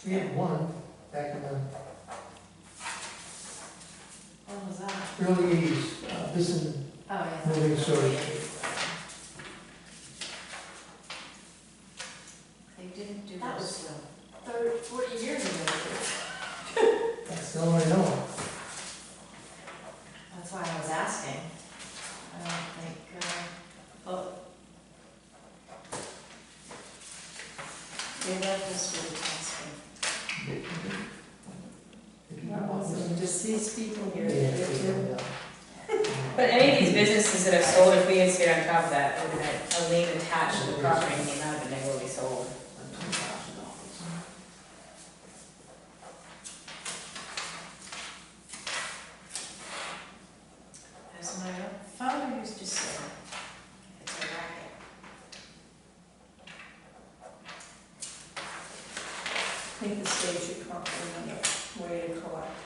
We had one back in the When was that? early eighties, this and Oh, yeah. moving storage. They didn't do That this. was 40 years ago. That's the only I know. That's why I was asking. I don't think, Oh. They left us with a testing. Well, some deceased people here. Yeah. But any of these businesses that have sold, if we had stayed on top of that, it would have had a lien attached to the property and the amount of it never will be sold. As my father used to say, it's a racket. I think the state should come up with another way to collect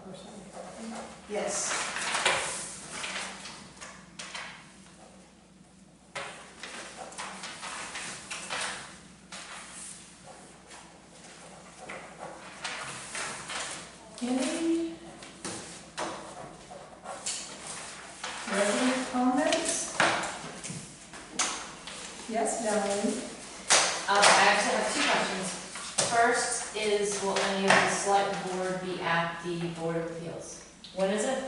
or something. Yes. Any resident comments? Yes, Darlene? I actually have two questions. First is, will any of the select board be at the Board of Appeals? When is it?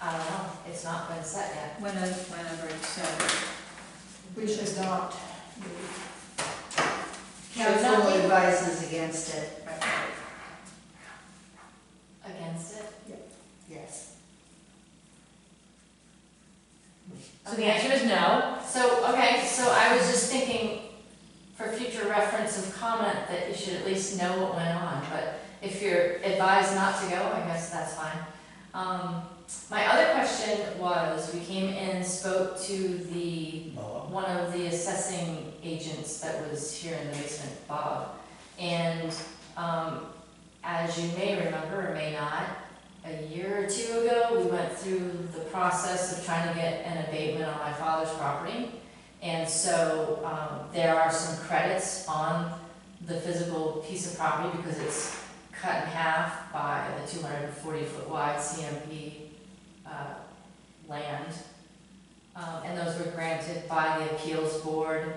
I don't know, it's not been set yet. Whenever it's said. We should not be. Should not Council be? advises against it. Against it? Yes. So the answer is no. So, okay, so I was just thinking, for future reference of comment, that you should at least know what went on, but if you're advised not to go, I guess that's fine. My other question was, we came in, spoke to one of the assessing agents that was here in the basement, Bob, and, as you may remember or may not, a year or two ago, we went through the process of trying to get an abatement on my father's property. And so there are some credits on the physical piece of property because it's cut in half by the 240-foot wide CMP land. And those were granted by the appeals board.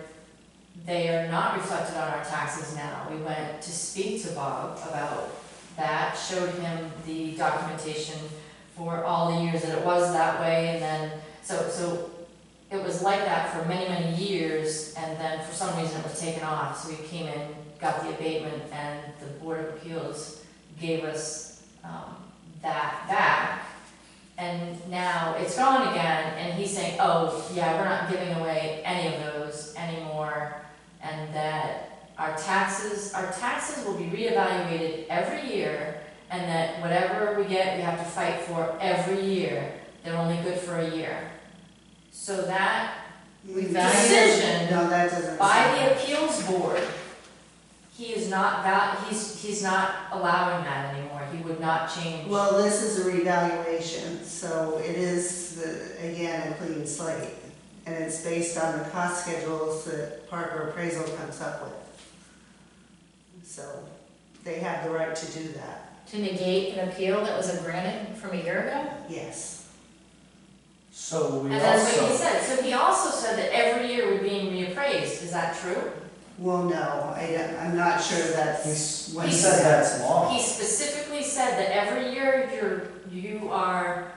They are not reflected on our taxes now. We went to speak to Bob about that, showed him the documentation for all the years that it was that way, and then, so it was like that for many, many years, and then for some reason it was taken off, so we came in, got the abatement, and the Board of Appeals gave us that back, and now it's gone again, and he's saying, oh, yeah, we're not giving away any of those anymore, and that our taxes will be reevaluated every year, and that whatever we get, we have to fight for every year. They're only good for a year. So that decision No, that doesn't. by the appeals board, he's not allowing that anymore. He would not change. Well, this is a revaluation, so it is, again, a clean slate. And it's based on the cost schedules that Parker Appraisal comes up with. So they have the right to do that, To negate an appeal that was granted from a year ago? yes. So we And that's what he also, said. So he also said that every year we're being reappraised. Is that true? Well, no, I'm not sure that's what he he said said. that's law. He specifically said that every year you are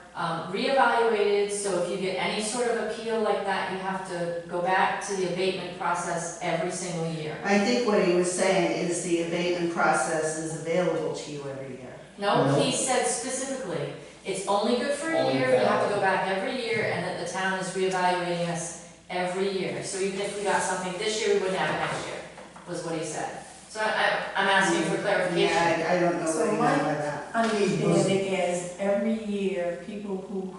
reevaluated, so if you get any sort of appeal like that, you have to go back to the abatement process every single year. I think what he was saying is the abatement process is available to you every year. No, No. he said specifically, it's only good for a Only year, you have to valid. go back every year, and that the town is reevaluating us every year. So even if we got something this year, we wouldn't have it next year, was what he said. So I'm asking for clarification. Yeah, I don't know So what he meant my- by that. Understanding is every year, people who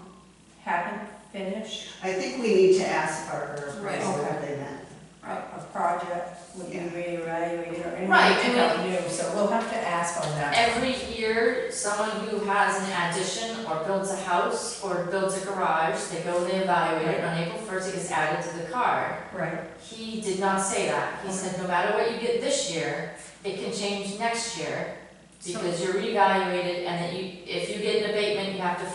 haven't finished, I think we need to ask Parker Appraisal Right. what they meant. a project would be Yeah. reevaluated or Right, anything I to come new, so we'll have to ask on that. Every year, someone who has an addition or builds a house or builds a garage, they go, they evaluate it, on April 1st, it gets added to the card. Right. He did not say that. He said, no matter what you get this year, it can change next year because you're reevaluated and that if you get an abatement, you have to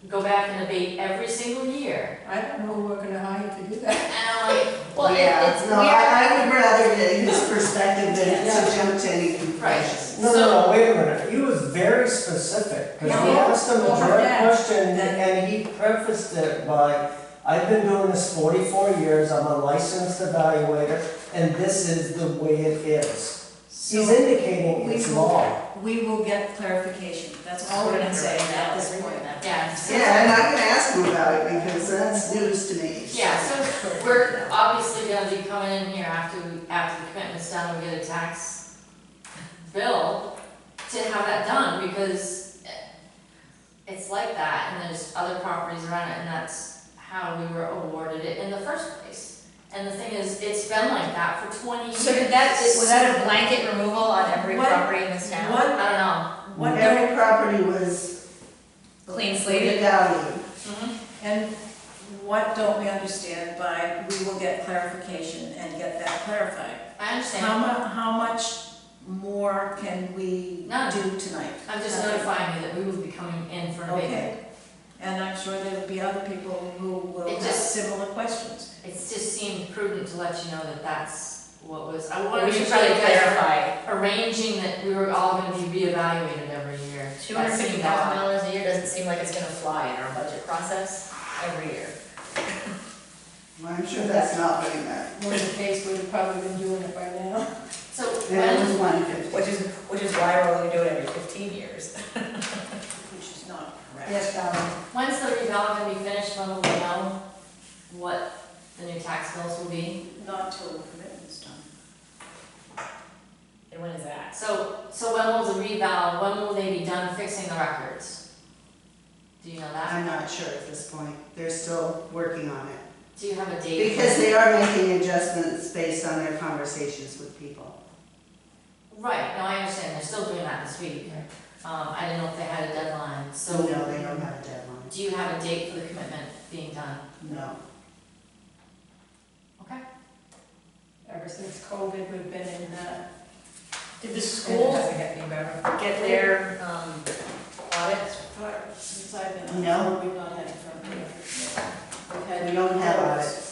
go back and abate every single year. I don't know who we're gonna hire to do that. And I'm like, well, Yeah, it's no, weird. I would rather get his perspective than to jump to any conclusions. no, wait a minute, he was very specific, because we Yeah. asked him a Well, direct yeah. question, Then- and he prefaced it by, I've been doing this 44 years, I'm a licensed evaluator, and this is the way it is. He's So indicating it's law. we will get clarification, that's all we're gonna say at this point. Yeah. so- Yeah, and I can ask him about it because that's news to me. Yeah, so we're obviously gonna be coming in here after the commitment's done, we get a tax bill to have that done, because it's like that, and there's other properties around it, and that's how we were awarded it in the first place. And the thing is, it's been like that for 20 years. So was that a blanket removal on every What- property in this town? What, I don't know. what Every property was Clean slated? revalued. and what don't we understand by we will get clarification and get that clarified? I understand. How much more can we None. do tonight? I'm just Nothing. notifying you that we will be coming in for an abatement. Okay, and I'm sure there'll be other people who will It have just- similar questions. It just seemed prudent to let you know that that's what was, I Well, wanted we to should try to probably clarify. arranging that we were all gonna be reevaluated every year. $250,000 a year doesn't seem like it's gonna fly in our budget process every year. Well, I'm sure that's not what he meant. When the case, we've probably been doing it by now. So And it was when, 150. Which is why we're only doing it every 15 years. Which is not correct. Yes, darling. when's the revale gonna be finished, when will we know what the new tax bills will be? Not till the commitment's done. And when is that? So when will the revale, when will they be done fixing the records? Do you know that? I'm not sure at this point. They're still working on it. Do you have a date? Because they are making adjustments based on their conversations with people. Right, no, I understand, they're still doing that this week. I didn't know if they had a deadline, so. So no, they don't have a deadline. Do you have a date for the commitment being done? No. Okay. Ever since COVID, we've been in, Did the and it school hasn't got any better. get their audits? Since I've been on, No. we've not had it from here. We've had We don't have reports. audits.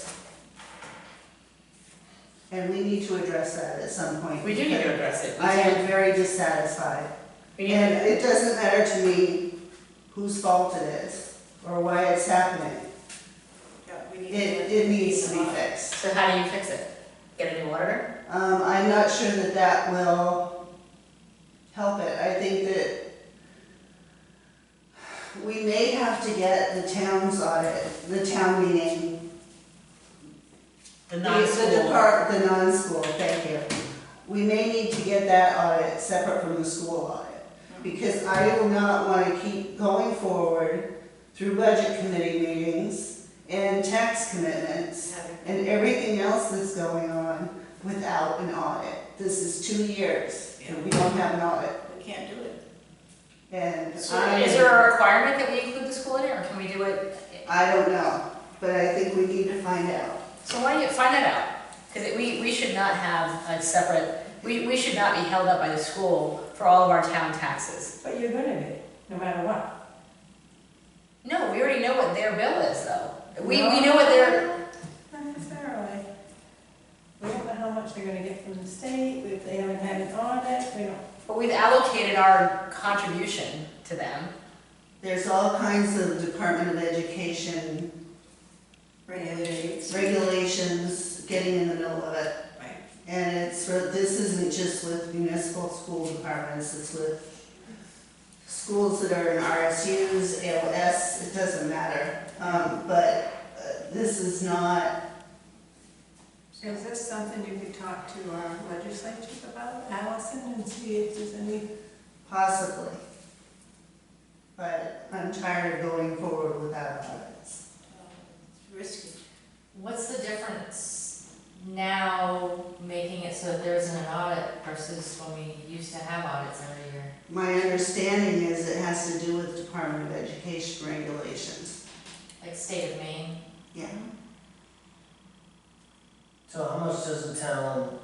And we need to address that at some point. We do need to address it. I am very dissatisfied. We need And to, it doesn't matter to me whose fault it is or why it's happening. Yeah, we need It needs to be fixed. so how do you fix it? Get a new auditor? I'm not sure that that will help it. I think that we may have to get the town's audit, the town meeting. The non-school, thank you. We may need to get that audit separate from the school audit. Because I do not want to keep going forward through budget committee meetings and tax commitments and everything else that's going on without an audit. This is 2 years and we don't have an audit. We can't do it. And So is there a requirement that we include the school in it, or can we do it? I don't know, but I think we need to find out. So why don't you find that out? Because we should not have a separate, we should not be held up by the school for all of our town taxes. But you're gonna be, no matter what. No, we already know what their bill is, though. We know what their, Not necessarily. We don't know how much they're gonna get from the state, if they haven't had an audit, we don't. but we've allocated our contribution to them. There's all kinds of Department of Education regulations getting in the middle of it. Right. And this isn't just with municipal school departments, it's with schools that are in RSUs, ALS, it doesn't matter. But this is not, Is this something you could talk to our legislatures about, Allison, and see if there's any? possibly. But I'm tired of going forward without audits. It's risky. What's the difference now making it so that there isn't an audit versus when we used to have audits every year. My understanding is it has to do with Department of Education regulations. Like state of Maine. Yeah. So how much does the town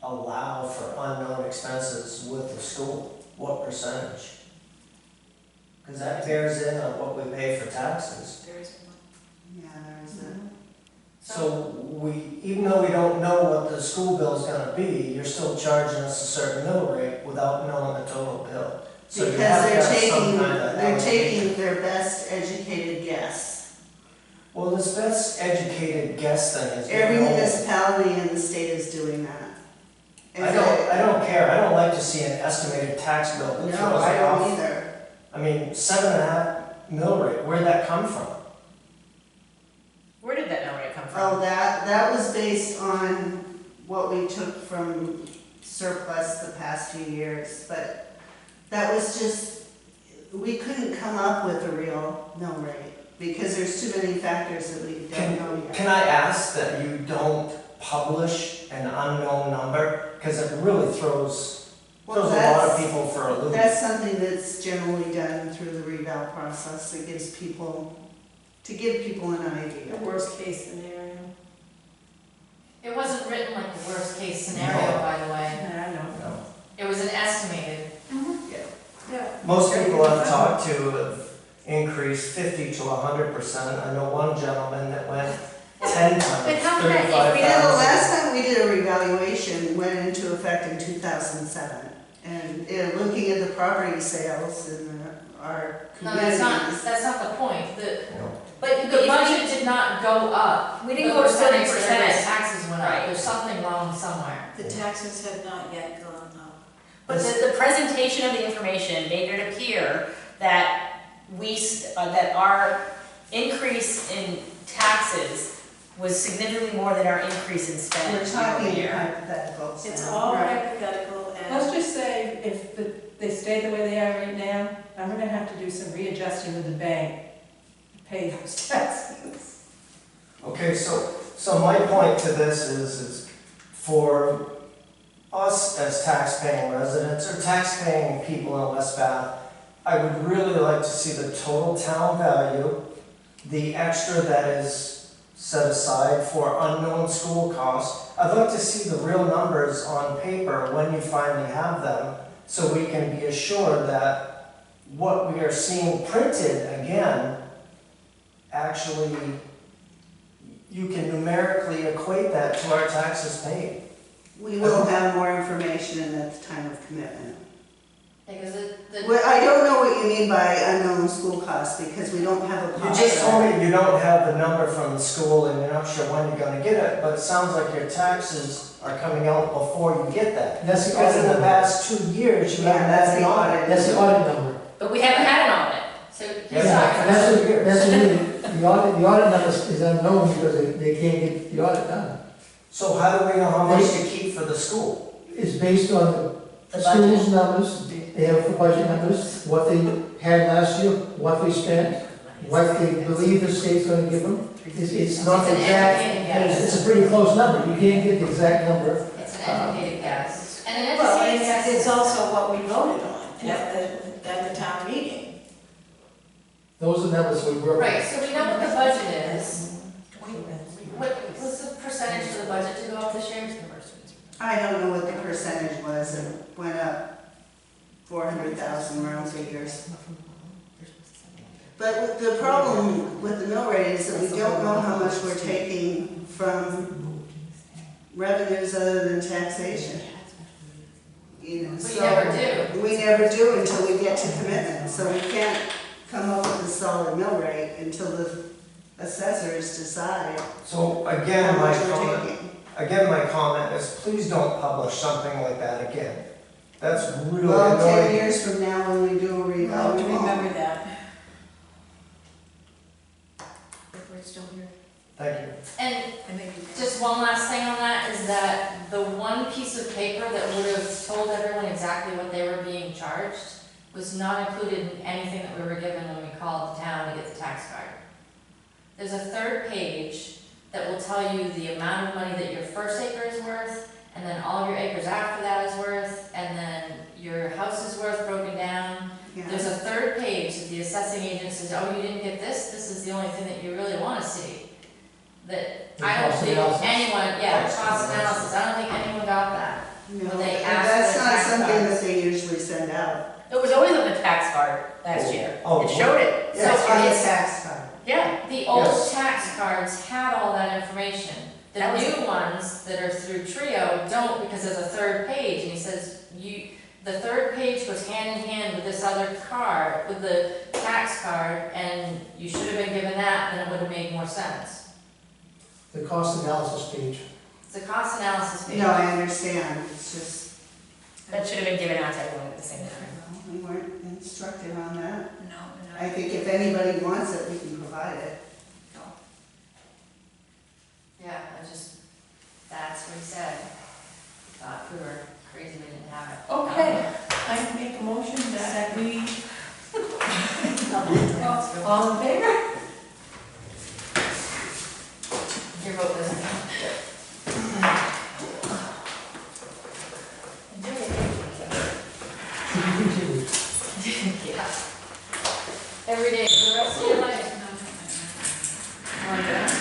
allow for unknown expenses with the school? What percentage? Because that bears in on what we pay for taxes. There is Yeah, there's a. So we, even though we don't know what the school bill's gonna be, you're still charging us a certain mill rate without knowing the total bill. So you Because have to they're have some taking, kind of they're allocation. taking their best educated guess. Well, this best educated guess thing is. Every getting old. municipality in the state is doing that. I don't care, I don't like to see an estimated tax bill that No, throws I it don't off. either. I mean, 7.5 mill rate, where'd that come from? Where did that mill rate come from? Oh, that was based on what we took from surplus the past few years, but that was just, we couldn't come up with a real mill rate, because there's too many factors that we don't know yet. Can I ask that you don't publish an unknown number? Because it really throws a Well, lot of that's, people for a loop. that's something that's generally done through the reval process, that gives people, to give people an idea. The worst case scenario. It wasn't written like the worst case scenario, No. by the way. I know. No. It was an estimated. Yeah. Most people I've talked to have increased 50 to 100%. I know one gentleman that went 10 times, But how can that- if we Yeah, the 35,000. last time we did a revaluation went into effect in 2007. And looking at the property sales in our No, that's communities. not the point. You know. But The budget did not go up. We didn't The go to percentage 30%. that everybody's taxes went Right. up. There's something wrong somewhere. The taxes have not yet gone up. But the presentation of the information made it appear that that our increase in taxes was significantly more than our increase in spend We're talking year-over-year. hypotheticals. It's now. all Right. hypothetical Let's and just say if they stay the way they are right now, I'm gonna have to do some readjusting with the bank, to pay those taxes. Okay, so my point to this is for us as tax-paying residents or tax-paying people in West Bath, I would really like to see the total town value, the extra that is set aside for unknown school costs. I'd like to see the real numbers on paper when you finally have them, so we can be assured that what we are seeing printed again, actually, you can numerically equate that to our taxes paid. We will have more information at the time of commitment. Because Well, I don't know what you mean by unknown school costs, because we don't have a You cost. just told me you don't have the number from the school and you're not sure when you're gonna get it, but it sounds like your taxes are coming out before you get that. That's the Because in audit the number. past 2 years, you Yeah, haven't that's had an the audit. audit. That's the audit number. But we haven't had an audit. So Yeah, he's And talking, that's the audit number is unknown because they can't get the audit done. So how do we know how much to keep for the school? It's based on The the budget. school's numbers, they have the budget numbers, what they had last year, what they spent, what they believe the state's gonna give them. It's not It's an exact, educated guess. it's a pretty close number, you can't get the exact number. It's an educated guess. And an well, educated guess it's is also what we voted on at the town meeting. Those are numbers we work with. right, so we know what the budget is. What was the percentage of the budget to go up this year? I don't know what the percentage was, it went up 400,000 around figures. But the problem with the mill rate is that we don't know how much we're taking from revenues other than taxation. You know, We so. never do. We never do until we get to commitment, so we can't come up with a solid mill rate until the assessors decide So how again, much we're taking. my comment is please don't publish something like that again. That's really Well, 10 annoying. years from now, when we do a Well, reval, to we won't. remember that. If we're still here. Thank you. And And maybe. just one last thing on that is that the one piece of paper that would have told everyone exactly what they were being charged was not included in anything that we were given when we called the town to get the tax card. There's a third page that will tell you the amount of money that your first acre is worth, and then all of your acres after that is worth, and then your house is worth broken down. Yeah. There's a third page that the assessing agent says, oh, you didn't get this is the only thing that you really wanna see. That, The I don't cost think analysis? anyone, yeah, Cost cost analysis. analysis, I don't think anyone got that. No, When they and ask that's for the not tax something cards. that they usually send out. It was always on the tax card last year. Oh, It showed it. Yeah, So on the it's, tax card. yeah, The old Yes. tax cards had all that information. The That was- new ones that are through Trio don't, because there's a third page, and he says, the third page goes hand in hand with this other card, with the tax card, and you should have been given that, then it would have made more sense. The cost analysis page. It's a cost analysis page. No, I understand, it's just, that should have been given out to everyone at the same time. well, we weren't instructed on that. No, I think if anybody wants it, we can provide it. Yeah, that's what he said. Thought we were crazy we didn't have it. Okay, I make a motion that we, No. all in favor? Your vote doesn't count. To be continued. Yeah. Every day for the rest of your life. no.